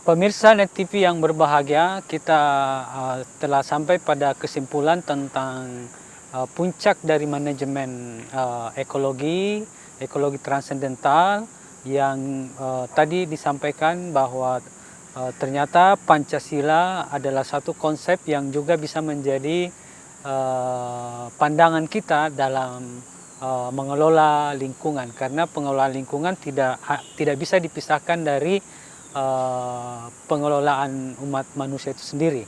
Pemirsa Net TV yang berbahagia, kita telah sampai pada kesimpulan tentang puncak dari manajemen ekologi transendental yang tadi disampaikan bahwa ternyata Pancasila adalah satu konsep yang juga bisa menjadi pandangan kita dalam mengelola lingkungan, karena pengelolaan lingkungan tidak bisa dipisahkan dari pengelolaan umat manusia itu sendiri.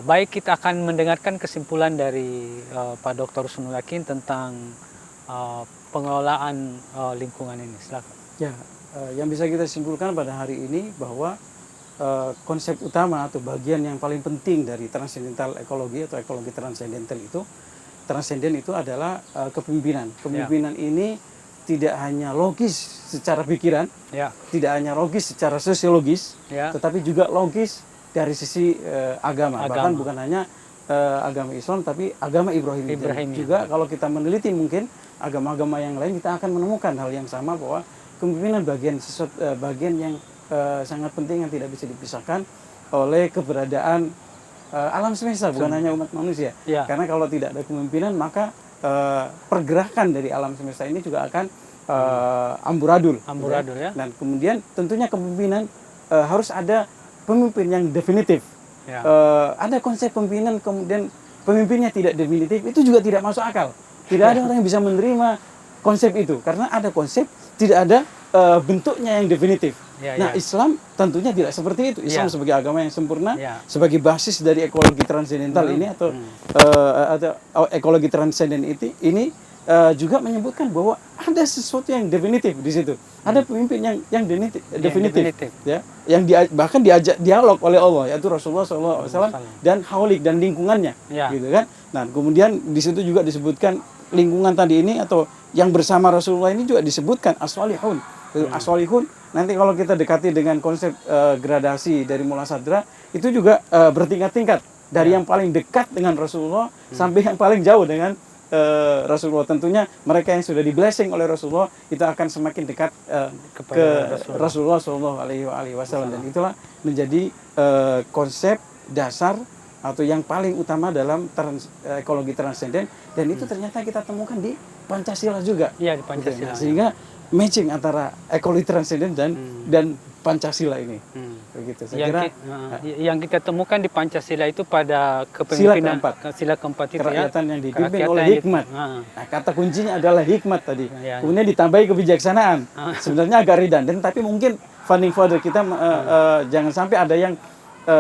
Baik, kita akan mendengarkan kesimpulan dari Pak Dr. Husnul Yakin tentang pengelolaan lingkungan ini. Silakan. Ya, yang bisa kita simpulkan pada hari ini bahwa konsep utama atau bagian yang paling penting dari transcendental ekologi atau ekologi transcendental itu, transenden itu adalah kepemimpinan. Kepemimpinan ini tidak hanya logis secara pikiran, tidak hanya logis secara sosiologis, tetapi juga logis dari sisi agama. Bahkan bukan hanya agama Islam, tapi agama Ibrahim. Juga kalau kita meneliti mungkin agama-agama yang lain, kita akan menemukan hal yang sama, bahwa kepemimpinan bagian yang sangat penting yang tidak bisa dipisahkan oleh keberadaan alam semesta, bukan hanya umat manusia. Karena kalau tidak ada kepemimpinan, maka pergerakan dari alam semesta ini juga akan amburadul. Ya. Dan kemudian tentunya kepemimpinan harus ada pemimpin yang definitif. Ada konsep pemimpinan kemudian pemimpinnya tidak definitif, itu juga tidak masuk akal. Tidak ada orang yang bisa menerima konsep itu, karena ada konsep, tidak ada bentuknya yang definitif. Islam tentunya tidak seperti itu. Islam sebagai agama yang sempurna, sebagai basis dari ekologi transendental ini atau ekologi transenden ini juga menyebutkan bahwa ada sesuatu yang definitif di situ. Ada pemimpin yang definitif. Ya, yang bahkan diajak dialog oleh Allah, yaitu Rasulullah SAW dan haulik dan lingkungannya, gitu kan. Nah, kemudian di situ juga disebutkan lingkungan tadi ini atau yang bersama Rasulullah ini juga disebutkan as-salihun. As-salihun nanti kalau kita dekati dengan konsep gradasi dari Mula Sadra, itu juga bertingkat-tingkat dari yang paling dekat dengan Rasulullah sampai yang paling jauh dengan Rasulullah. Tentunya mereka yang sudah di-blessing oleh Rasulullah itu akan semakin dekat ke Rasulullah Shallallahu Alaihi Wasallam, dan itulah menjadi konsep dasar atau yang paling utama dalam ekologi transenden, dan itu ternyata kita temukan di Pancasila juga. Di Pancasila. Sehingga matching antara ekologi transenden dan Pancasila ini. Begitu. Saya kira yang kita temukan di Pancasila itu pada kepemimpinan sila keempat itu, kerakyatan yang dipimpin oleh hikmat. Nah, kata kuncinya adalah hikmat tadi. Kemudian ditambahi kebijaksanaan. Sebenarnya agak redundant, tapi mungkin founding father kita jangan sampai ada yang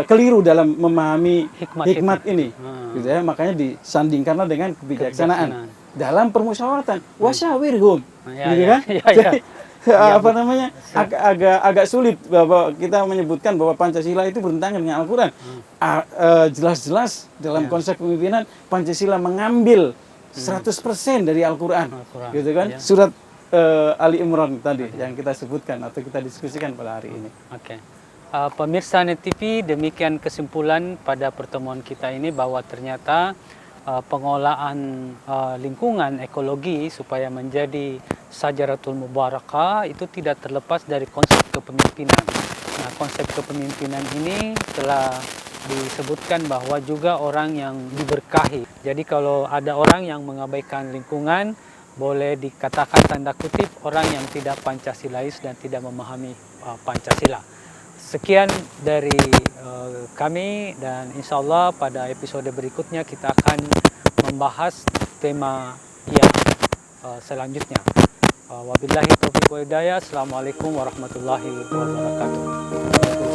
keliru dalam memahami hikmat ini. Gitu ya, makanya disandingkanlah dengan kebijaksanaan. Dalam permusyawaratan, wasyawirhum, gitu kan? Jadi apa namanya, agak sulit bahwa kita menyebutkan bahwa Pancasila itu bertentangan dengan Al-Quran. Jelas-jelas dalam konsep pemimpinan Pancasila mengambil 100% dari Al-Quran, gitu kan? Surat Ali Imran tadi yang kita sebutkan atau kita diskusikan pada hari ini. Pemirsa Net TV, demikian kesimpulan pada pertemuan kita ini, bahwa ternyata pengolahan lingkungan ekologi supaya menjadi Syajaratul Mubarakah itu tidak terlepas dari konsep kepemimpinan. Nah, konsep kepemimpinan ini telah disebutkan bahwa juga orang yang diberkahi. Jadi kalau ada orang yang mengabaikan lingkungan, boleh dikatakan tanda kutip orang yang tidak Pancasilais dan tidak memahami Pancasila. Sekian dari kami, dan insya Allah pada episode berikutnya kita akan membahas tema yang selanjutnya. Wabillahi taufiq wa hidayah. Assalamualaikum warahmatullahi wabarakatuh.